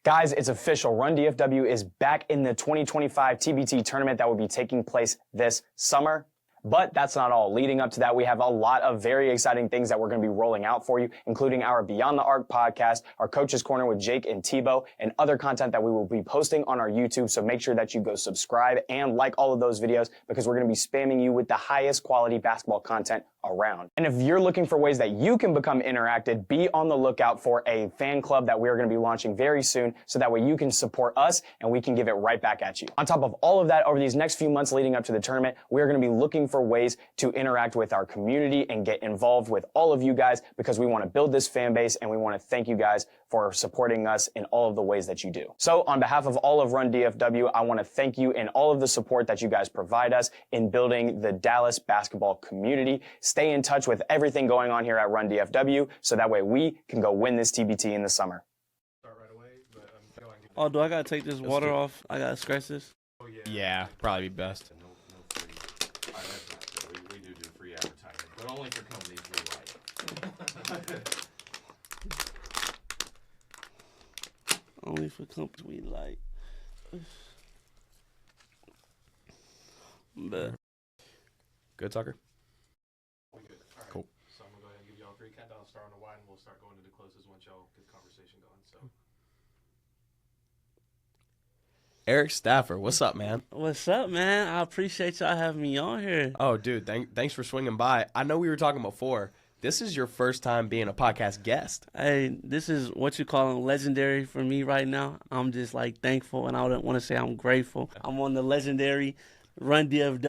Guys, it's official. Run DFW is back in the 2025 TBT tournament that will be taking place this summer. But that's not all. Leading up to that, we have a lot of very exciting things that we're going to be rolling out for you, including our Beyond the Arc podcast, our Coach's Corner with Jake and Tebow, and other content that we will be posting on our YouTube. So make sure that you go subscribe and like all of those videos because we're going to be spamming you with the highest quality basketball content around. And if you're looking for ways that you can become interactive, be on the lookout for a fan club that we're going to be launching very soon so that way you can support us and we can give it right back at you. On top of all of that, over these next few months leading up to the tournament, we're going to be looking for ways to interact with our community and get involved with all of you guys because we want to build this fan base and we want to thank you guys for supporting us in all of the ways that you do. So on behalf of all of Run DFW, I want to thank you and all of the support that you guys provide us in building the Dallas basketball community. Stay in touch with everything going on here at Run DFW so that way we can go win this TBT in the summer. Start right away, but oh, do I gotta take this water off? I gotta scratch this? Oh, Yeah, probably be best. No free. All right, that's not, we do free advertising, but only for companies we like. Only for companies we like. But Good, Tucker? We good. All right. Cool. So I'm going to go ahead and give y'all 3 countdowns, start on the wide, and we'll start going into closes once y'all get the conversation going. So, Eric Stafford, what's up, man? what's up, man? I appreciate y'all having me on here. Oh, dude, thanks for swinging by. I know we were talking before. This is your first time being a podcast guest. Hey, this is what you call legendary for me right now. I'm just like thankful, and I don't want to say I'm grateful. I'm on the legendary Run DFW,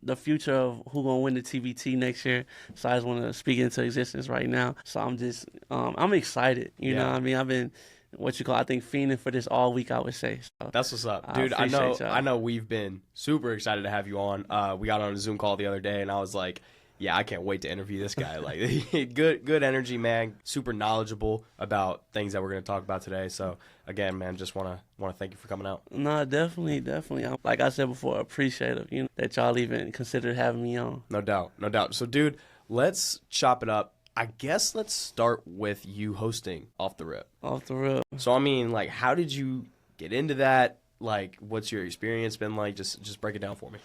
the future of who gonna win the TBT next year. So I just want to speak into existence right now. So I'm just, I'm excited. You know what I mean? I've been, I think fiending for this all week, I would say. So That's what's up, dude. I know we've been super excited to have you on. We got on a Zoom call the other day, and I was like, yeah, I can't wait to interview this guy. Like, good energy, man. Super knowledgeable about things that we're gonna talk about today. So, again, man, just wanna thank you for coming out. No, definitely. Like I said before, appreciative. That y'all even considered having me on. No doubt. So, dude, let's chop it up. I guess let's start with you hosting Off the Rip. Off the Rip. So, I mean, like, how did you get into that? Like, what's your experience been like? Just break it down for me.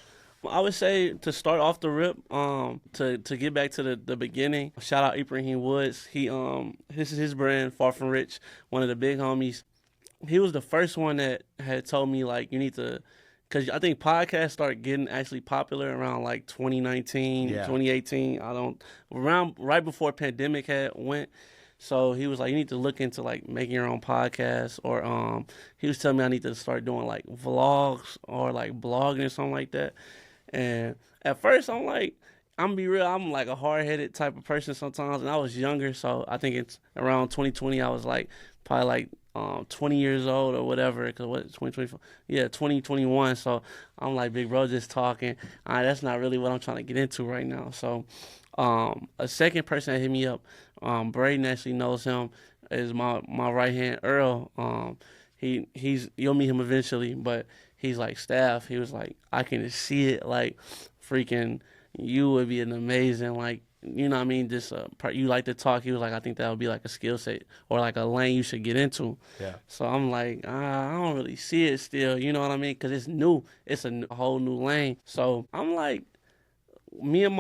I would say to start off the rip, to get back to the beginning, shout out Ibrahim Woods. This is his brand, Far From Rich, one of the big homies. He was the first one that had told me, like, you need to, because I think podcasts started getting actually popular around like 2019, 2018. Right before pandemic had went. So he was like, you need to look into like making your own podcast, or he was telling me I need to start doing like vlogs or like blogging or something like that. And at first I'm like, I'm gonna be real, I'm like a hard-headed type of person sometimes, and I was younger, so I think it's around 2020 I was like probably like 20 years old or whatever, because what, 2024? Yeah, 2021, so I'm like, big bro, just talking. That's not really what I'm trying to get into right now. So a second person that hit me up, Braden actually knows him, is my right hand, Earl. You'll meet him eventually, but he's like, Staff, he was like, I can just see it, like, freaking, you would be an amazing, like, you know what I mean, just you like to talk. He was like, I think that would be like a skill set or like a lane you should get into. Yeah. So I'm like, I don't really see it still, you know what I mean, because it's new. It's a whole new lane. So I'm like, me and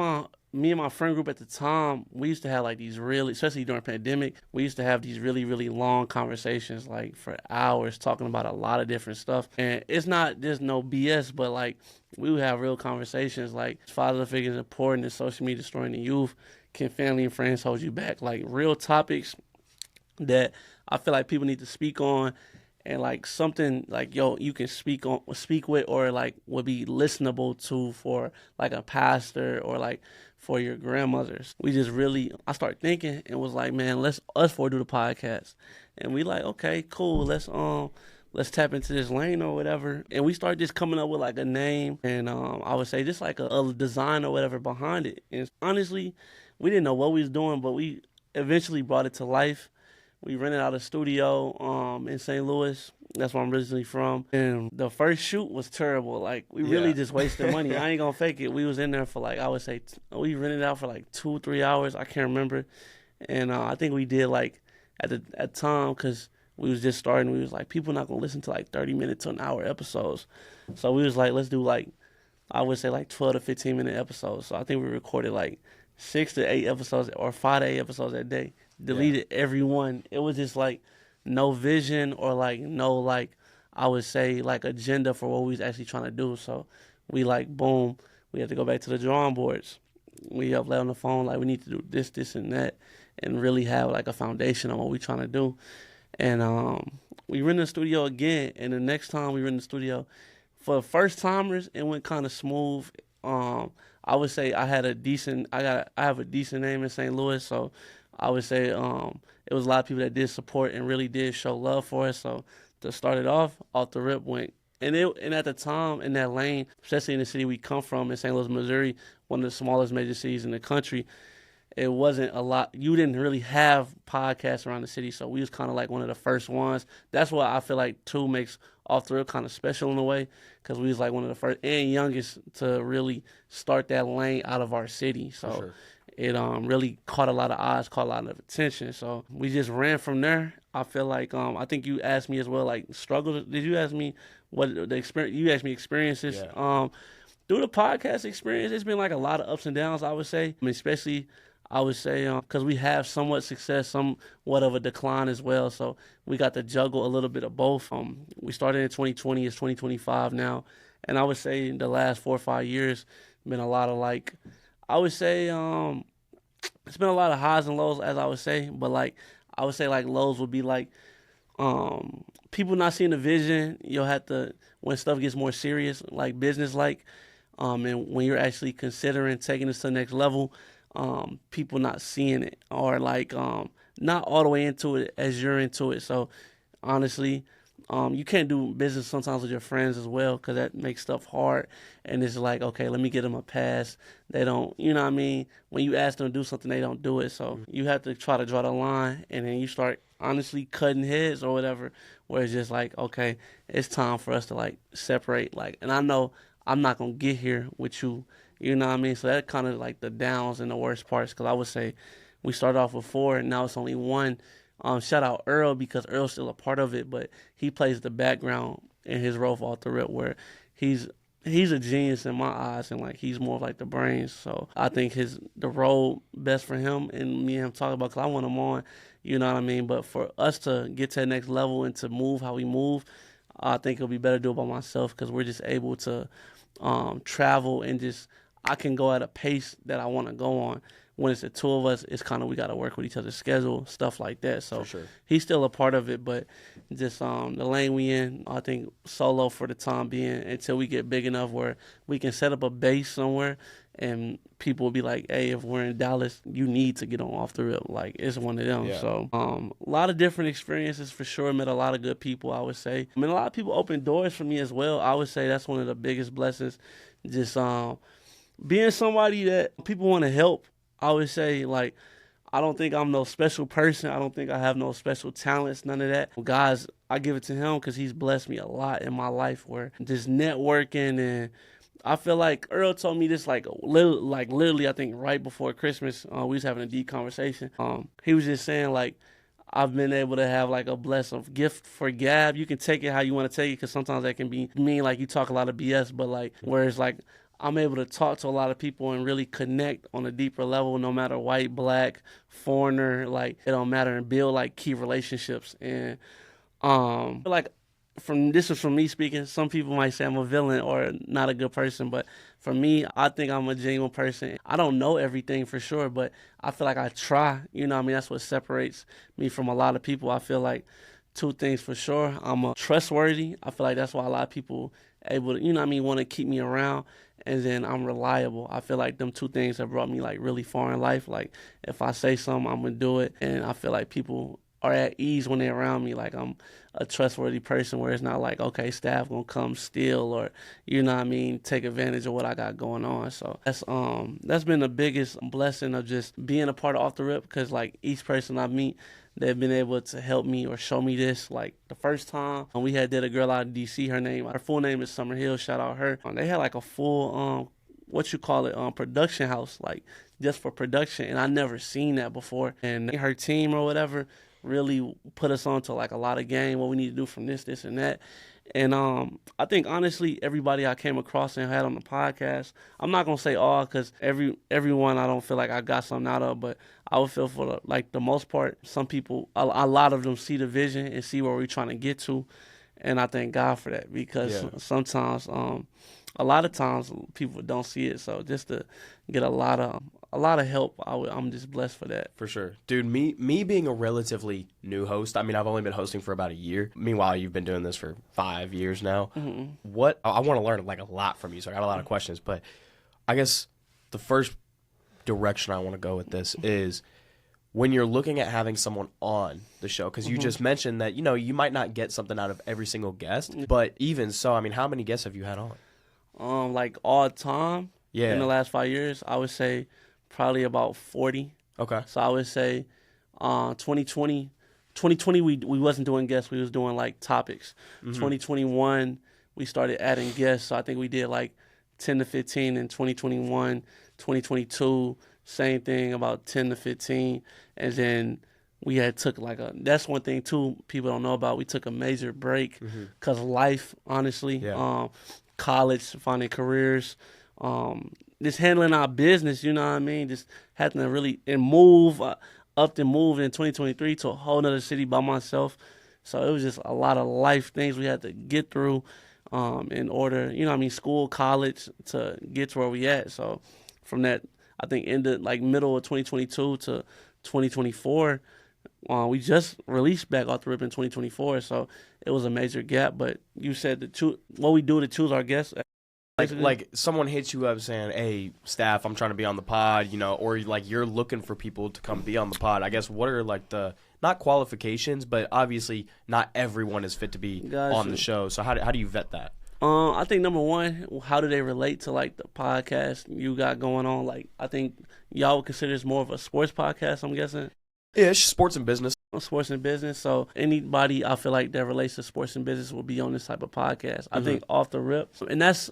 my friend group at the time, we used to have like these really, especially during pandemic, we used to have these really, really long conversations, like for hours, talking about a lot of different stuff. And there's no BS, but like we would have real conversations, like father figures is important, and social media destroying the youth. Can family and friends hold you back? Like real topics that I feel like people need to speak on. And like something like, yo, you can speak with, or like would be listenable to for like a pastor or like for your grandmothers. I started thinking and was like, man, let's us four do the podcast. And we like, okay, cool. Let's tap into this lane or whatever. And we started just coming up with like a name, and I would say just like a design or whatever behind it. And honestly, we didn't know what we was doing, but we eventually brought it to life. We rented out a studio in St. Louis. That's where I'm originally from. And the first shoot was terrible. Like, we really just wasted money. I ain't gonna fake it. We was in there for like, I would say, we rented out for like 2-3 hours. I can't remember. And I think we did like, at the time, because we was just starting. We was like, people not gonna listen to like 30-minute to an hour episodes. So we was like, let's do like, I would say like 12 to 15-minute episodes. So I think we recorded like 6 to 8 episodes or 5 to 8 episodes that day. Deleted every one. It was just like no vision or like no like, I would say like agenda for what we was actually trying to do. So we like, boom, we had to go back to the drawing boards. We up late on the phone like we need to do this, this, and that, and really have like a foundation on what we trying to do. And we were in the studio again, and the next time we were in the studio, for first timers, it went kind of smooth. I would say I have a decent name in St. Louis, so I would say it was a lot of people that did support and really did show love for us. So to start it off the rip went. And at the time in that lane, especially in the city we come from in St. Louis, Missouri, one of the smallest major cities in the country, it wasn't a lot. You didn't really have podcasts around the city, so we was kind of like one of the first ones. That's why I feel like too makes Off the Rip kind of special in a way, because we was like one of the first and youngest to really start that lane out of our city. So it really caught a lot of eyes, caught a lot of attention. So we just ran from there. I feel like I think you asked me as well, like struggles. Did you ask me what the experience? You asked me experiences. Yeah. Through the podcast experience, it's been like a lot of ups and downs, I would say. I mean, especially, I would say, because we have somewhat success, somewhat of a decline as well. So we got to juggle a little bit of both. We started in 2020, it's 2025 now. And I would say the last 4 or 5 years, been a lot of like, I would say, it's been a lot of highs and lows, as I would say. But like, I would say like lows would be like, people not seeing the vision. You'll have to, when stuff gets more serious, like business-like, and when you're actually considering taking this to the next level, people not seeing it or like not all the way into it as you're into it. So honestly, you can't do business sometimes with your friends as well, because that makes stuff hard. And it's like, okay, let me get them a pass. They don't, you know what I mean? When you ask them to do something, they don't do it. So you have to try to draw the line, and then you start honestly cutting heads or whatever, where it's just like, okay, it's time for us to like separate. Like, and I know I'm not going to get here with you. You know what I mean? So that kind of like the downs and the worst parts, because I would say we started off with 4 and now it's only 1. Shout out Earl, because Earl's still a part of it, but he plays the background in his role for Off the Rip, where he's a genius in my eyes, and like he's more of like the brains. So I think the role best for him and me and him talk about, because I want him on, you know what I mean? But for us to get to the next level and to move how we move, I think it'll be better to do it by myself, because we're just able to travel and just, I can go at a pace that I want to go on. When it's the two of us, it's kind of, we got to work with each other's schedule, stuff like that. So he's still a part of it, but just the lane we in, I think solo for the time being, until we get big enough where we can set up a base somewhere and people will be like, hey, if we're in Dallas, you need to get on Off the Rip. Like, it's one of them. Yeah. So a lot of different experiences for sure. Met a lot of good people, I would say. I mean, a lot of people opened doors for me as well. I would say that's one of the biggest blessings. Just being somebody that people want to help. I would say, like, I don't think I'm no special person. I don't think I have no special talents, none of that. Guys, I give it to him because he's blessed me a lot in my life, where just networking. And I feel like Earl told me this literally, I think right before Christmas, we was having a deep conversation. He was just saying, like, I've been able to have like a blessing gift for gab. You can take it how you want to take it, because sometimes that can be mean, like you talk a lot of BS, but like, whereas like, I'm able to talk to a lot of people and really connect on a deeper level, no matter white, black, foreigner, like it don't matter, and build like key relationships. And like, this is from me speaking. Some people might say I'm a villain or not a good person, but for me, I think I'm a genuine person. I don't know everything for sure, but I feel like I try. You know what I mean? That's what separates me from a lot of people. I feel like 2 things for sure. I'm trustworthy. I feel like that's why a lot of people able to, you know what I mean, want to keep me around. And then I'm reliable. I feel like them 2 things have brought me like really far in life. Like, if I say something, I'm gonna do it. And I feel like people are at ease when they're around me. Like, I'm a trustworthy person, where it's not like, okay, staff gonna come steal or, you know what I mean, take advantage of what I got going on. So that's been the biggest blessing of just being a part of Off the Rip, because like each person I meet, they've been able to help me or show me this. Like, the first time we did a girl out of DC, her full name is Summer Hill, shout out her. They had like a full, production house, like just for production. And I never seen that before. And her team or whatever really put us on to like a lot of game, what we need to do from this, and that. And I think honestly, everybody I came across and had on the podcast, I'm not gonna say all because everyone I don't feel like I got something out of, but I would feel for the most part, some people, a lot of them see the vision and see where we're trying to get to, and I thank God for that because sometimes, a lot of times people don't see it. So just to get a lot of help, I'm just blessed for that. For sure. Dude, me being a relatively new host, I mean, I've only been hosting for about a year. Meanwhile, you've been doing this for 5 years now. Mm-hmm. I want to learn like a lot from you, so I got a lot of questions. But I guess the first direction I want to go with this is when you're looking at having someone on the show, because you just mentioned that, you might not get something out of every single guest. But even so, I mean, how many guests have you had on? Like all time in the last 5 years, I would say probably about 40. Okay. So I would say 2020 we wasn't doing guests, we was doing like topics. 2021 we started adding guests, so I think we did like 10 to 15 in 2021. 2022 same thing, about 10 to 15, and then we had took that's one thing too people don't know about, we took a major break because life, honestly. College, finding careers, just handling our business, you know what I mean? Just having to really move in 2023 to a whole nother city by myself. So it was just a lot of life things we had to get through in order, school, college, to get to where we at. So from that, I think ended like middle of 2022 to 2024, we just released back off the rip in 2024, so it was a major gap. But you said what we do to choose our guests. Like someone hits you up saying, "Hey, Staff, I'm trying to be on the pod," or like you're looking for people to come be on the pod. I guess what are like the not qualifications, but obviously not everyone is fit to be on the show. So how do you vet that? I think number one, how do they relate to like the podcast you got going on? Like I think y'all would consider this more of a sports podcast, I'm guessing. Ish, sports and business. Sports and business. So anybody I feel like that relates to sports and business will be on this type of podcast. I think off the rip, and that's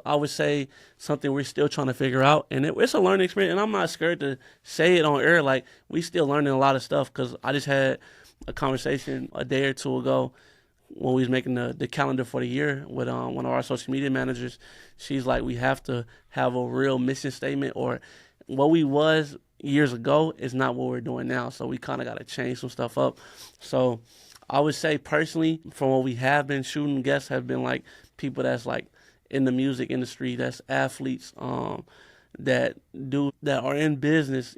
I would say something we're still trying to figure out, and it's a learning experience. And I'm not scared to say it on air. Like we still learning a lot of stuff because I just had a conversation a day or two ago when we was making the calendar for the year with one of our social media managers. She's like, we have to have a real mission statement, or what we was years ago is not what we're doing now. So we kind of got to change some stuff up. So I would say personally, from what we have been shooting, guests have been like people that's like in the music industry, that's athletes, that are in business,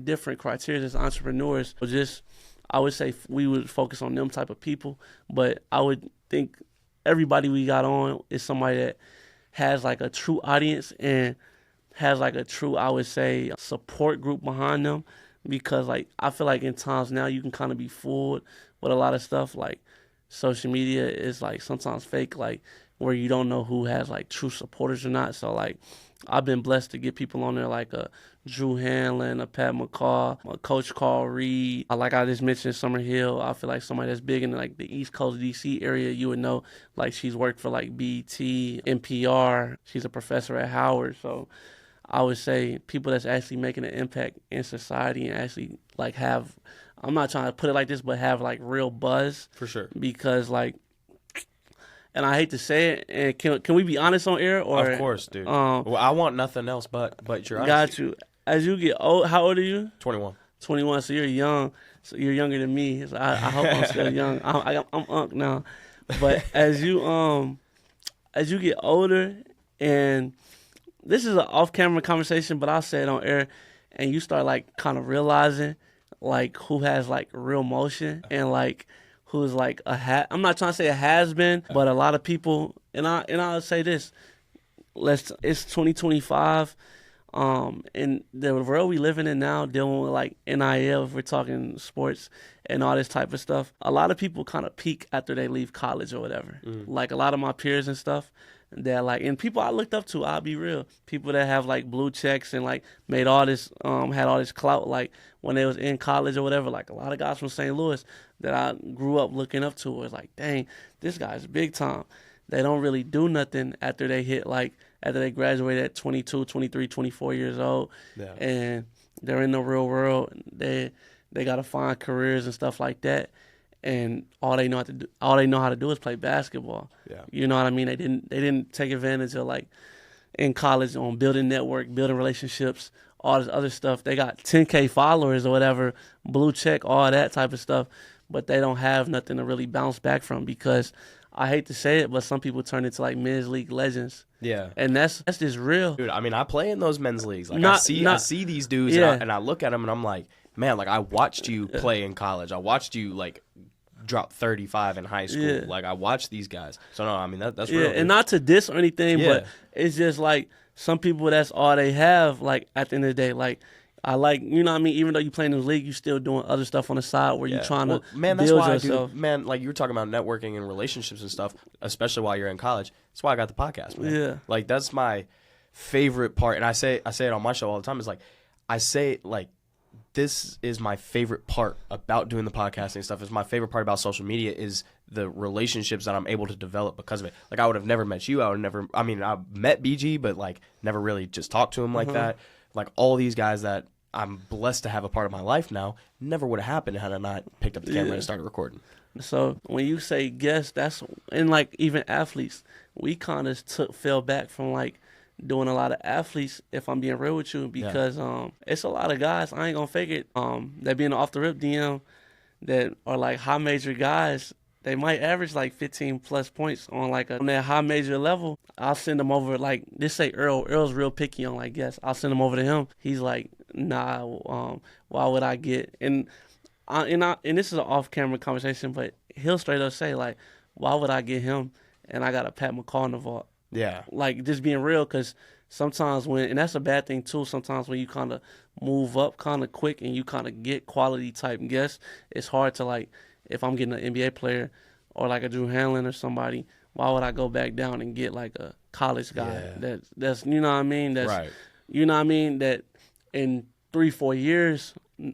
different criteria as entrepreneurs. I would say we would focus on them type of people, but I would think everybody we got on is somebody that has like a true audience and has like a true, I would say, support group behind them, because like I feel like in times now you can kind of be fooled with a lot of stuff. Like social media is like sometimes fake, like where you don't know who has like true supporters or not. So like I've been blessed to get people on there like a Drew Hanlon, a Pat McCaw, a Coach Carl Reed. Like I just mentioned, Summer Hill. I feel like somebody that's big in like the East Coast DC area, you would know. Like she's worked for like BT, NPR. She's a professor at Howard. So I would say people that's actually making an impact in society and actually like have, I'm not trying to put it like this, but have like real buzz. For sure. Because like, and I hate to say it, and can we be honest on air? Or of course, dude. Well, I want nothing else but your honesty. Got you. As you get old, how old are you? 21. 21. So you're young. So you're younger than me. So I hope I'm still young. I'm unk now. But as you get older, and this is an off-camera conversation, but I'll say it on air, and you start like kind of realizing like who has like real motion and like who's like I'm not trying to say a has-been, but a lot of people, and I'll say this, it's 2025, and the world we living in now, dealing with like NIL, if we're talking sports and all this type of stuff, a lot of people kind of peak after they leave college or whatever. Like a lot of my peers and stuff, that like, and people I looked up to, I'll be real, people that have like blue checks and like made all this, had all this clout, like when they was in college or whatever, like a lot of guys from St. Louis that I grew up looking up to was like, dang, this guy's big time. They don't really do nothing after they after they graduate at 22, 23, 24 years old. Yeah. And they're in the real world. They they gotta find careers and stuff like that, and all they know how to do is play basketball. Yeah. You know what I mean? They didn't take advantage of, like, in college, on building network, building relationships, all this other stuff. They got 10K followers or whatever, blue check, all that type of stuff, but they don't have nothing to really bounce back from, because I hate to say it, but some people turn into like men's league legends. Yeah. And that's just real. Dude, I mean, I play in those men's leagues. Like, I see these dudes, yeah. and I look at them, and I'm like, man, like, I watched you play in college. I watched you, like, drop 35 in high school. Yeah. Like, I watched these guys. So, no, I mean, that's Yeah, real. Dude. and not to diss or anything, Yeah. but it's just like some people, that's all they have, like, at the end of the day. Like, I like, you know what I mean? Even though you play in the league, you still doing other stuff on the side where you're trying to man, that's build why yourself. I do. Man, like, you were talking about networking and relationships and stuff, especially while you're in college. That's why I got the podcast, man. Yeah. Like, that's my favorite part. And I say it on my show all the time. It's like, I say, like, this is my favorite part about doing the podcasting stuff. It's my favorite part about social media is the relationships that I'm able to develop because of it. Like, I would have never met you. I met BG, but, like, never really just talked to him like that. Like, all these guys that I'm blessed to have a part of my life now never would have happened had I not picked up the camera and started recording. So when you say guests, that's, and like even athletes, we kind of fell back from like doing a lot of athletes, if I'm being real with you, because it's a lot of guys, I ain't gonna fake it, that be in the off the rip DM that are like high major guys. They might average like 15 plus points on like on that high major level. I'll send them over, like, this say Earl. Earl's real picky on like guests. I'll send them over to him. He's like, nah, why would I get? And this is an off-camera conversation, but he'll straight up say, like, why would I get him? And I got a Pat McCall in the vault. Yeah. Like, just being real, because sometimes and that's a bad thing too, sometimes when you kind of move up kind of quick and you kind of get quality type guests, it's hard to, like, if I'm getting an NBA player or like a Drew Hanlon or somebody, why would I go back down and get like a college guy that's you know what I mean? That's right. You know what I mean? That in 3-4 years,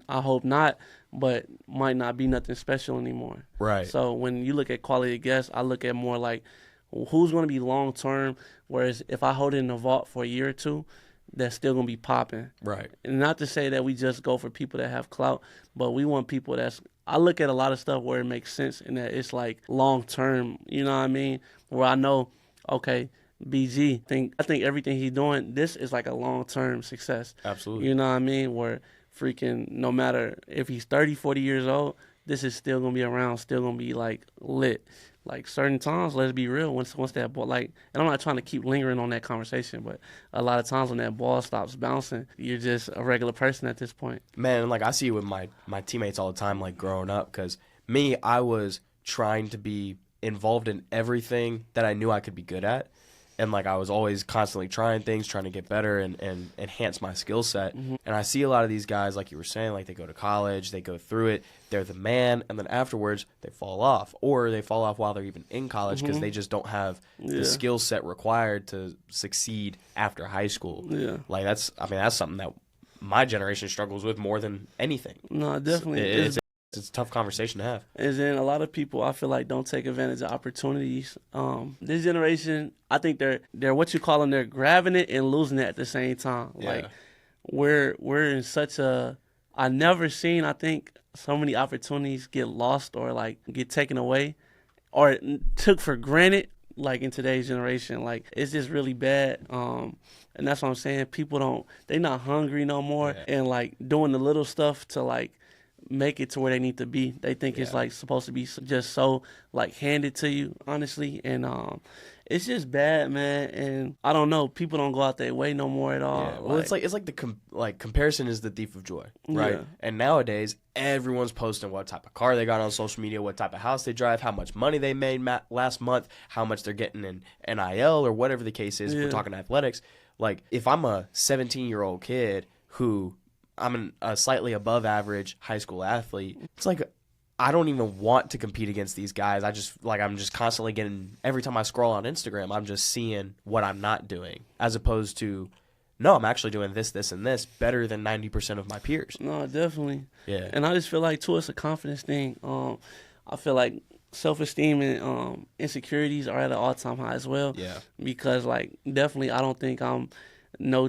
I hope not, but might not be nothing special anymore. Right. So when you look at quality of guests, I look at more like who's going to be long term. Whereas if I hold it in the vault for a year or two, that's still going to be popping. Right. And not to say that we just go for people that have clout, but we want people I look at a lot of stuff where it makes sense and that it's like long term, you know what I mean? Where I know, okay, BG, I think everything he's doing, this is like a long term success. Absolutely. You know what I mean? Where freaking no matter if he's 30, 40 years old, this is still gonna be around, still gonna be like lit. Like certain times, let's be real, once that ball, like, and I'm not trying to keep lingering on that conversation, but a lot of times when that ball stops bouncing, you're just a regular person at this point. Man, like, I see it with my teammates all the time, like, growing up, because me, I was trying to be involved in everything that I knew I could be good at. And, like, I was always constantly trying things, trying to get better and enhance my skill set. Mm-hmm. And I see a lot of these guys, like you were saying, like, they go to college, they go through it, they're the man, and then afterwards they fall off. Or they fall off while they're even in college because they just don't have the skill set required to succeed after high school. Yeah. Like, that's something that my generation struggles with more than anything. No, definitely. It's a tough conversation to have. And then a lot of people, I feel like, don't take advantage of opportunities. This generation, I think they're what you call them, they're grabbing it and losing it at the same time. Yeah. Like, we're in such a, I never seen, I think, so many opportunities get lost or like get taken away or took for granted, like, in today's generation. Like, it's just really bad. And that's what I'm saying. People they not hungry no more. Yeah. And like doing the little stuff to like make it to where they need to be. They think it's like supposed to be just so like handed to you, honestly. And it's just bad, man. And I don't know, people don't go out their way no more at all. Yeah. Well, it's like the comparison is the thief of joy, right? Yeah. And nowadays everyone's posting what type of car they got on social media, what type of house they drive, how much money they made last month, how much they're getting in NIL or whatever the case is. If we're talking athletics. Like, if I'm a 17-year-old kid who I'm a slightly above average high school athlete, it's like I don't even want to compete against these guys. I'm just constantly getting, every time I scroll on Instagram, I'm just seeing what I'm not doing, as opposed to, no, I'm actually doing this, this, and this better than 90% of my peers. No, definitely. Yeah. And I just feel like, too, it's a confidence thing. I feel like self-esteem and insecurities are at an all-time high as well. Yeah. Because, like, definitely I don't think I'm no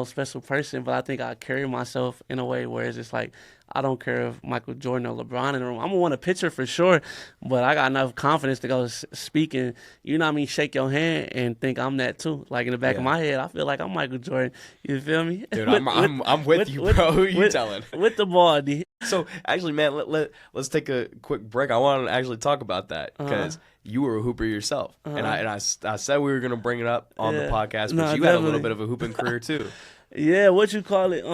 special person, but I think I carry myself in a way where it's just like I don't care if Michael Jordan or LeBron in the room. I'm gonna want a picture for sure, but I got enough confidence to go speak and, you know what I mean, shake your hand and think I'm that too. Like in the back of my head, I feel like I'm Michael Jordan. You feel me? Dude, I'm with you, bro. Who you telling? With the ball, D. So actually, man, let's take a quick break. I want to actually talk about that because you were a hooper yourself, and I said we were gonna bring it up on the podcast, but you had a little bit of a hooping career too. Yeah, what you call it?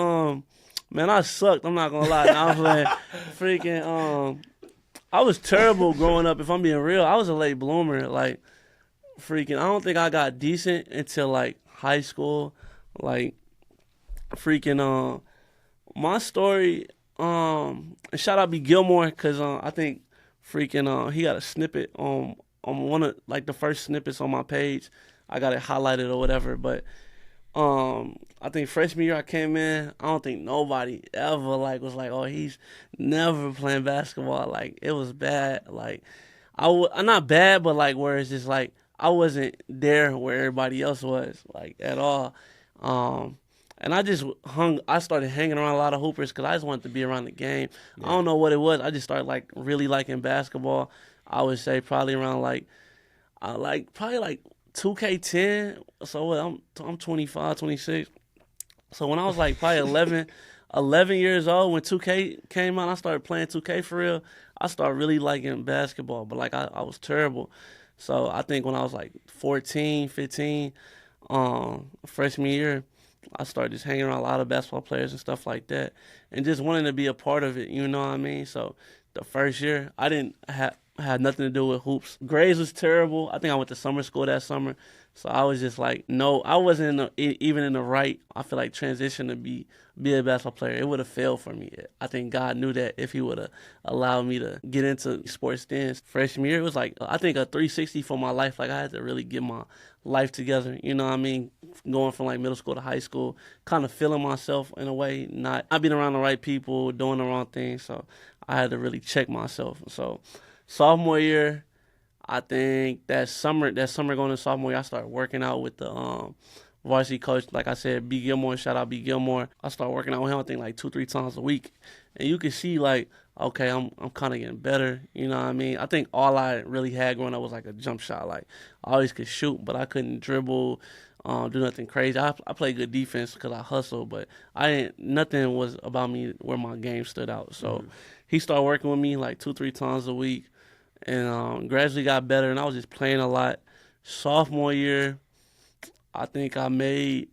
Man, I sucked. I'm not gonna lie. I was like, freaking. I was terrible growing up. If I'm being real, I was a late bloomer. Like, freaking. I don't think I got decent until like high school. Like, freaking. My story. And shout out B Gilmore because I think freaking he got a snippet on one of like the first snippets on my page. I got it highlighted or whatever, but I think freshman year I came in, I don't think nobody ever like was like, oh, he's never playing basketball. Like it was bad. Like I'm not bad, but like where it's just like I wasn't there where everybody else was like at all. And I started hanging around a lot of hoopers because I just wanted to be around the game. Yeah. I don't know what it was. I just started like really liking basketball. I would say probably around probably like 2K10. So what, I'm 25, 26. So when I was like probably 11 years old, when 2K came out, I started playing 2K for real. I started really liking basketball, but like I was terrible. So I think when I was like 14, 15, freshman year, I started just hanging around a lot of basketball players and stuff like that and just wanting to be a part of it, you know what I mean? So the first year, I didn't had nothing to do with hoops. Grades was terrible. I think I went to summer school that summer. So I was just like, no, I wasn't even in the right, I feel like, transition to be a basketball player. It would have failed for me. I think God knew that if he would have allowed me to get into sports then. Freshman year, it was like, I think a 360 for my life. Like I had to really get my life together, you know what I mean? Going from like middle school to high school, kind of feeling myself in a way, not being around the right people, doing the wrong things. So I had to really check myself. So sophomore year, I think that summer going to sophomore year, I started working out with the varsity coach. Like I said, B Gilmore, shout out B Gilmore. I started working out with him, I think like 2-3 times a week. And you can see like, okay, I'm kind of getting better. You know what I mean? I think all I really had growing up was like a jump shot. Like I always could shoot, but I couldn't dribble, do nothing crazy. I played good defense because I hustled, but nothing was about me where my game stood out. So he started working with me like 2-3 times a week. And gradually got better, and I was just playing a lot. Sophomore year, I think I made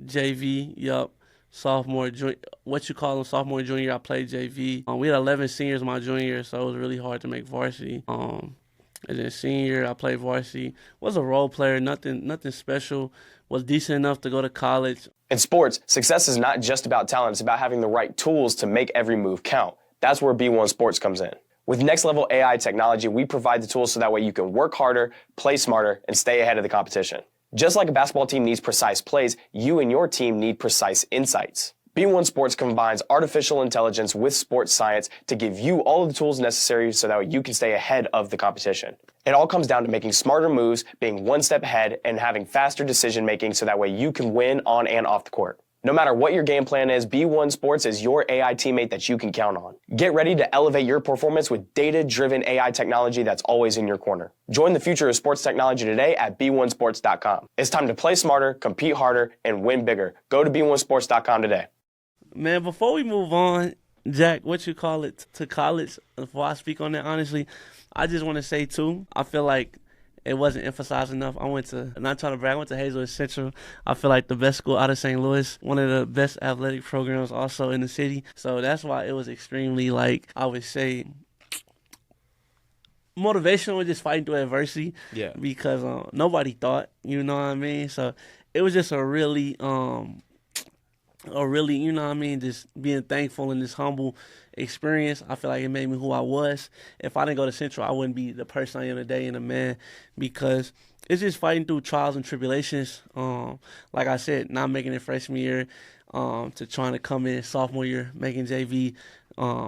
JV. Yup, sophomore, sophomore, junior year, I played JV. We had 11 seniors my junior year, so it was really hard to make varsity. And then senior year, I played varsity. Was a role player, nothing special. Was decent enough to go to college. In sports, success is not just about talent. It's about having the right tools to make every move count. That's where B1 Sports comes in. With next-level AI technology, we provide the tools so that way you can work harder, play smarter, and stay ahead of the competition. Just like a basketball team needs precise plays, you and your team need precise insights. B1 Sports combines artificial intelligence with sports science to give you all of the tools necessary so that way you can stay ahead of the competition. It all comes down to making smarter moves, being one step ahead, and having faster decision-making so that way you can win on and off the court. No matter what your game plan is, B1 Sports is your AI teammate that you can count on. Get ready to elevate your performance with data-driven AI technology that's always in your corner. Join the future of sports technology today at b1sports.com. It's time to play smarter, compete harder, and win bigger. Go to b1sports.com today. Man, before we move on, Jack, to college, before I speak on that, honestly, I just want to say, too, I feel like it wasn't emphasized enough. I went to Hazelwood Central. I feel like the best school out of St. Louis, one of the best athletic programs also in the city. So that's why it was extremely, like, I would say, motivational with just fighting through adversity. Yeah. Because nobody thought, you know what I mean? So it was just a really, you know what I mean, just being thankful and this humble experience. I feel like it made me who I was. If I didn't go to Central, I wouldn't be the person I am today and a man, because it's just fighting through trials and tribulations. Like I said, not making it freshman year, to trying to come in sophomore year, making JV,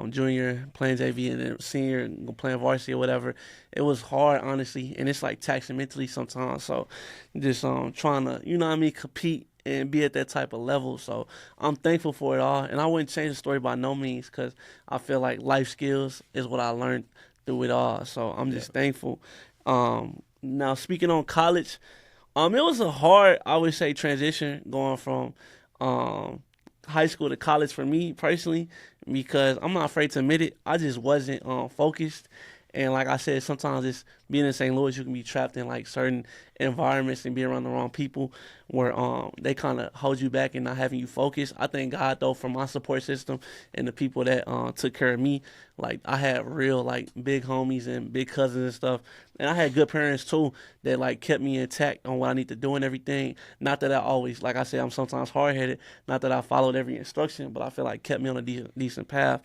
junior, playing JV, and then senior, playing varsity or whatever. It was hard, honestly, and it's like taxing mentally sometimes. So just trying to, you know what I mean, compete and be at that type of level. So I'm thankful for it all. And I wouldn't change the story by no means because I feel like life skills is what I learned through it all. So I'm just thankful. Now, speaking on college, it was a hard, I would say, transition going from high school to college for me personally, because I'm not afraid to admit it. I just wasn't focused. And like I said, sometimes it's being in St. Louis, you can be trapped in like certain environments and be around the wrong people where they kind of hold you back and not having you focus. I thank God though for my support system and the people that took care of me. Like I had real like big homies and big cousins and stuff, and I had good parents too that like kept me intact on what I need to do and everything. Not that I always, like I said, I'm sometimes hard headed. Not that I followed every instruction, but I feel like kept me on a decent path.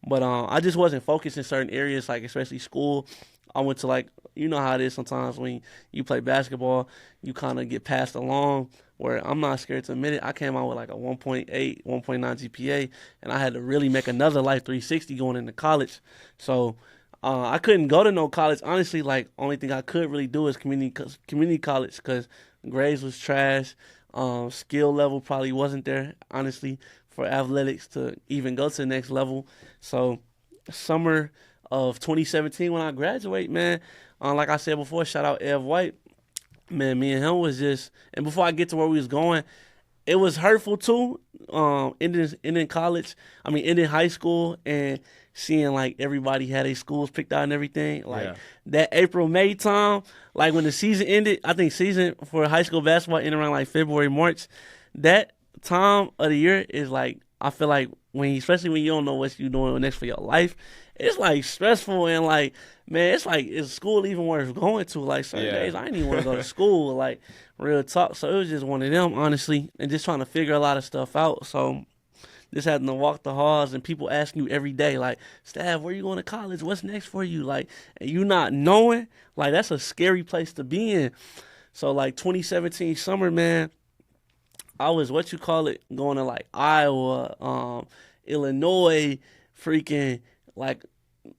But I just wasn't focused in certain areas, like especially school. I went to like, you know how it is sometimes when you play basketball, you kind of get passed along, where I'm not scared to admit it. I came out with like a 1.8, 1.9 GPA, and I had to really make another life 360 going into college. So I couldn't go to no college. Honestly, like only thing I could really do is community college because grades was trash. Skill level probably wasn't there, honestly, for athletics to even go to the next level. So summer of 2017 when I graduate, man, like I said before, shout out Ev White. Man, me and him was just, and before I get to where we was going, it was hurtful too, ending high school and seeing like everybody had their schools picked out and everything. Like that April, May time, like when the season ended, I think season for high school basketball ended around like February, March. That time of the year is like, I feel like especially when you don't know what you're doing next for your life, it's like stressful and like, man, it's like, is school even worth going to? Like certain days I didn't even want to go to school, like real talk. So it was just one of them, honestly, and just trying to figure a lot of stuff out. So just having to walk the halls and people asking you every day, like, Staff, where you going to college? What's next for you? Like, and you not knowing, like that's a scary place to be in. So like 2017 summer, man, I was going to like Iowa, Illinois, freaking like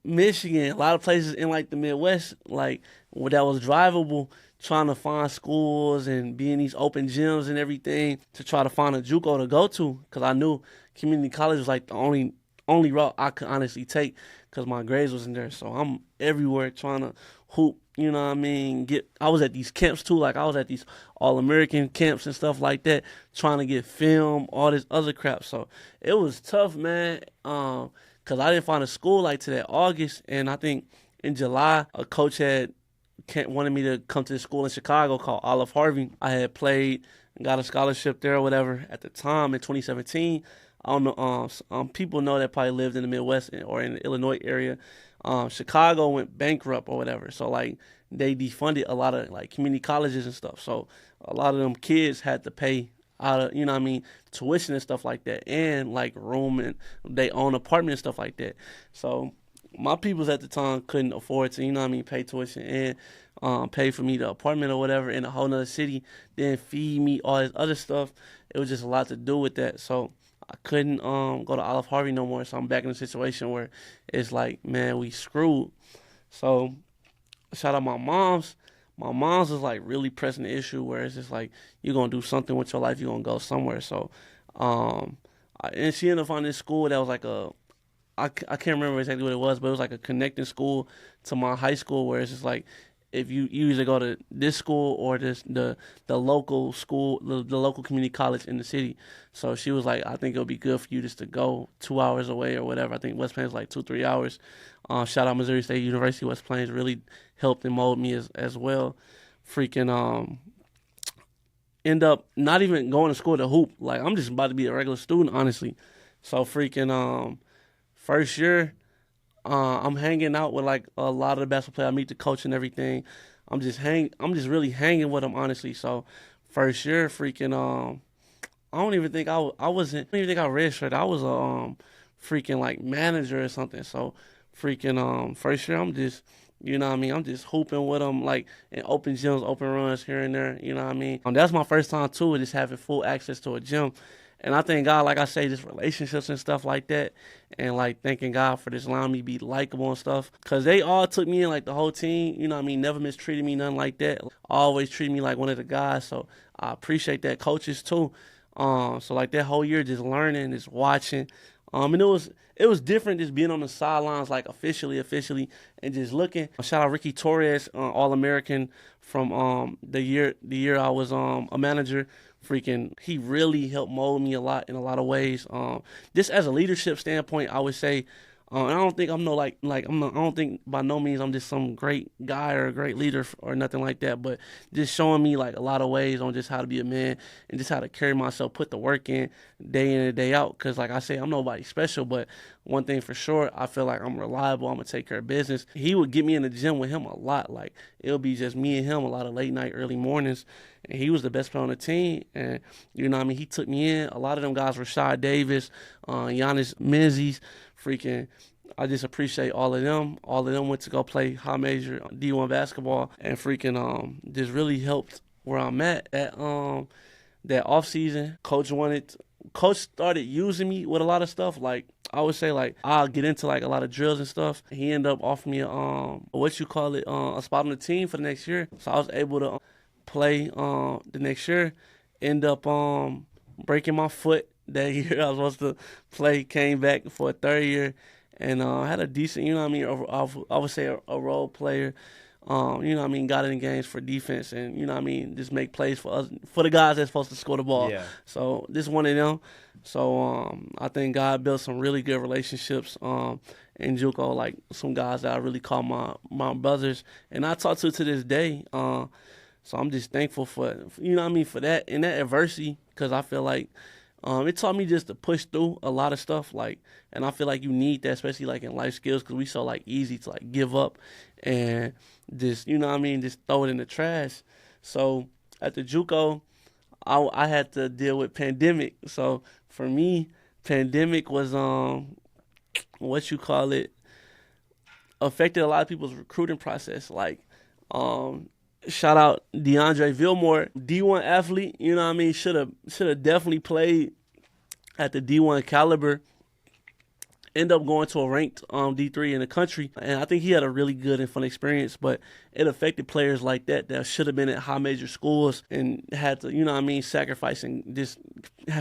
Michigan, a lot of places in like the Midwest, like where that was drivable, trying to find schools and be in these open gyms and everything to try to find a JUCO to go to, because I knew community college was like the only route I could honestly take because my grades wasn't there. So I'm everywhere trying to hoop, you know what I mean? I was at these camps too, like I was at these All-American camps and stuff like that, trying to get film, all this other crap. So it was tough, man, because I didn't find a school like to that August. And I think in July, a coach wanted me to come to the school in Chicago called Olive Harvey. I had played and got a scholarship there or whatever at the time in 2017. I don't know, people know that probably lived in the Midwest or in the Illinois area. Chicago went bankrupt or whatever. So like they defunded a lot of like community colleges and stuff. So a lot of them kids had to pay out of, you know what I mean, tuition and stuff like that, and like room and they own apartment and stuff like that. So my peoples at the time couldn't afford to, you know what I mean, pay tuition and pay for me the apartment or whatever in a whole nother city, then feed me all this other stuff. It was just a lot to do with that. So I couldn't go to Olive Harvey no more. So I'm back in a situation where it's like, man, we screwed. So shout out my moms. My mom's is like really pressing the issue where it's just like, you're going to do something with your life. You're going to go somewhere. So, and she ended up finding this school that was like I can't remember exactly what it was, but it was like a connecting school to my high school where it's just like, if you either go to this school or the local school, the local community college in the city. So she was like, I think it'll be good for you just to go 2 hours away or whatever. I think West Plains like 2-3 hours. Shout out Missouri State University. West Plains really helped and mold me as well. Freaking end up not even going to school to hoop. Like I'm just about to be a regular student, honestly. So freaking first year, I'm hanging out with like a lot of the basketball players. I meet the coach and everything. I'm just really hanging with them, honestly. So first year, freaking I don't even think I registered. I was a freaking like manager or something. So freaking first year, I'm just, you know what I mean, I'm just hooping with them like in open gyms, open runs here and there. You know what I mean. That's my first time too, just having full access to a gym. And I thank God, like I say, just relationships and stuff like that. And, like, thanking God for just allowing me to be likable and stuff. Because they all took me in, like, the whole team, you know what I mean, never mistreated me, nothing like that. Always treated me like one of the guys. So I appreciate that. Coaches, too. So, like, that whole year just learning, just watching. And it was different just being on the sidelines, like, officially, and just looking. Shout out Ricky Torres, All-American from the year I was a manager. Freaking, he really helped mold me a lot in a lot of ways. Just as a leadership standpoint, I would say, and I don't think I'm no I don't think by no means I'm just some great guy or a great leader or nothing like that. But just showing me like a lot of ways on just how to be a man and just how to carry myself, put the work in and day out. Because like I say, I'm nobody special, but one thing for sure, I feel like I'm reliable. I'm gonna take care of business. He would get me in the gym with him a lot. Like it'll be just me and him a lot of late night, early mornings. And he was the best player on the team. And, you know what I mean, he took me in. A lot of them guys, Rashad Davis, Giannis Menzies, freaking, I just appreciate all of them. All of them went to go play high major D1 basketball and freaking just really helped where I'm at that offseason. Coach started using me with a lot of stuff. Like, I would say, like, I'll get into, like, a lot of drills and stuff. He ended up offering me a spot on the team for the next year. So I was able to play the next year, end up breaking my foot that year. I was supposed to play, came back for a third year, and had a decent, you know what I mean, I would say a role player. You know what I mean, got in games for defense and, you know what I mean, just make plays for us, for the guys that's supposed to score the ball. Yeah. So this one of them. So I think God built some really good relationships in JUCO, like some guys that I really call my brothers, and I talk to this day. So I'm just thankful for, you know what I mean, for that and that adversity, because I feel like it taught me just to push through a lot of stuff, like, and I feel like you need that, especially like in life skills, because we so like easy to like give up and just, you know what I mean, just throw it in the trash. So at the JUCO, I had to deal with pandemic. So for me, pandemic was affected a lot of people's recruiting process, like shout out DeAndre Vilmore, D1 athlete, you know what I mean, should have definitely played at the D1 caliber. End up going to a ranked D3 in the country, and I think he had a really good and fun experience, but it affected players like that should have been at high major schools and had to, you know what I mean, sacrifice and just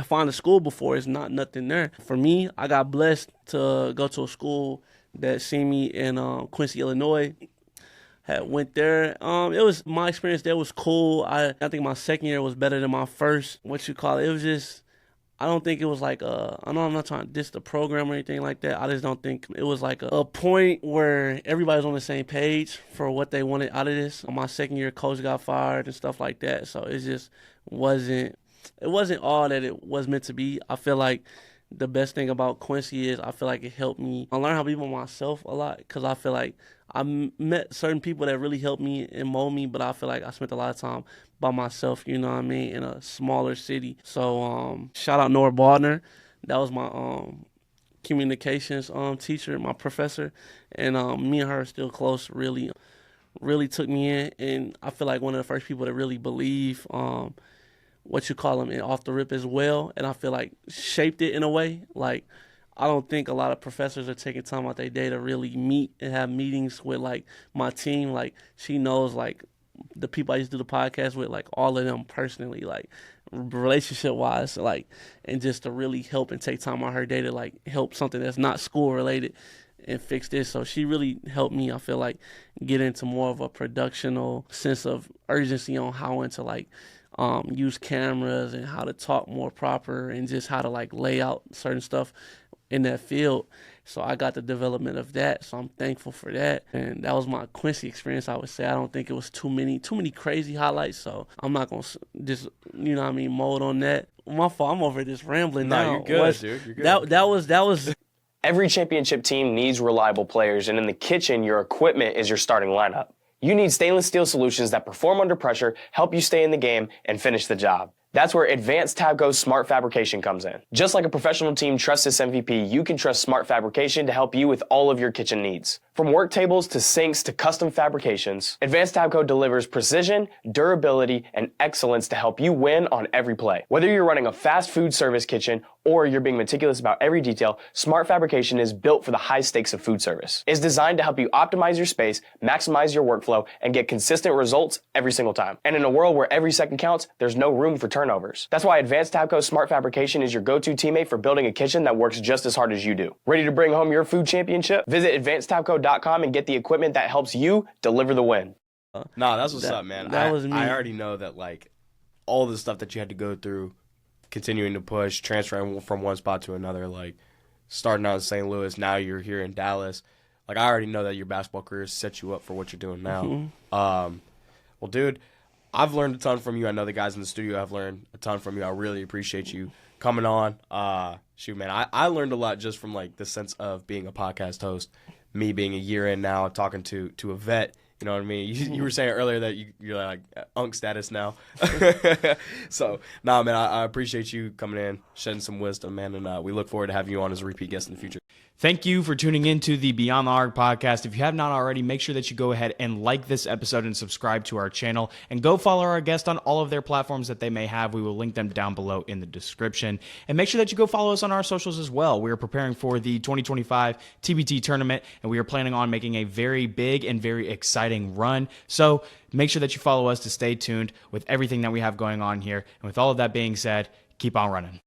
find a school before. It's not nothing there. For me, I got blessed to go to a school that seen me in Quincy, Illinois. Went there. It was, my experience there was cool. I think my second year was better than my first. It was just, I don't think it was like I know I'm not trying to diss the program or anything like that. I just don't think it was like a point where everybody's on the same page for what they wanted out of this. My second year, coach got fired and stuff like that. So it just wasn't all that it was meant to be. I feel like the best thing about Quincy is I feel like it helped me. I learned how to be myself a lot, because I feel like I met certain people that really helped me and mold me, but I feel like I spent a lot of time by myself, you know what I mean, in a smaller city. So shout out Nora Baldner. That was my communications teacher, my professor, and me and her are still close. Really took me in, and I feel like one of the first people to really believe off the rip as well, and I feel like shaped it in a way. Like, I don't think a lot of professors are taking time out their day to really meet and have meetings with, like, my team. Like, she knows, like, the people I used to do the podcast with, like, all of them personally, like, relationship-wise, like, and just to really help and take time out her day to, like, help something that's not school-related and fix this. So she really helped me, I feel like, get into more of a productional sense of urgency on how to, like, use cameras and how to talk more proper and just how to, like, lay out certain stuff in that field. So I got the development of that, so I'm thankful for that. And that was my Quincy experience, I would say. I don't think it was too many crazy highlights, so I'm not going to just, you know what I mean, mold on that. My fault, I'm over just rambling now. No, you're good, dude. You're good. That was... Every championship team needs reliable players, and in the kitchen, your equipment is your starting lineup. You need stainless steel solutions that perform under pressure, help you stay in the game, and finish the job. That's where Advanced Tabco's Smart Fabrication comes in. Just like a professional team trusts its MVP, you can trust Smart Fabrication to help you with all of your kitchen needs. From work tables to sinks to custom fabrications, Advanced Tabco delivers precision, durability, and excellence to help you win on every play. Whether you're running a fast food service kitchen or you're being meticulous about every detail, Smart Fabrication is built for the high stakes of food service. It's designed to help you optimize your space, maximize your workflow, and get consistent results every single time. And in a world where every second counts, there's no room for turnovers. That's why Advanced Tabco Smart Fabrication is your go-to teammate for building a kitchen that works just as hard as you do. Ready to bring home your food championship? Visit advancedtabco.com and get the equipment that helps you deliver the win. Nah, that's what's up, man. That was me. I already know that, like, all the stuff that you had to go through, continuing to push, transferring from one spot to another, like starting out in St. Louis, now you're here in Dallas. Like, I already know that your basketball career set you up for what you're doing now. Mm-hmm. Well, dude, I've learned a ton from you. I know the guys in the studio have learned a ton from you. I really appreciate you coming on. Shoot, man, I learned a lot just from, like, the sense of being a podcast host, me being a year in now, talking to a vet. You know what I mean? You were saying earlier that you're like unk status now. So, nah, man, I appreciate you coming in, shedding some wisdom, man, and we look forward to having you on as a repeat guest in the future. Thank you for tuning in to the Beyond the Arc podcast. If you have not already, make sure that you go ahead and like this episode and subscribe to our channel, and go follow our guests on all of their platforms that they may have. We will link them down below in the description. And make sure that you go follow us on our socials as well. We are preparing for the 2025 TBT tournament, and we are planning on making a very big and very exciting run. So make sure that you follow us to stay tuned with everything that we have going on here. And with all of that being said, keep on running.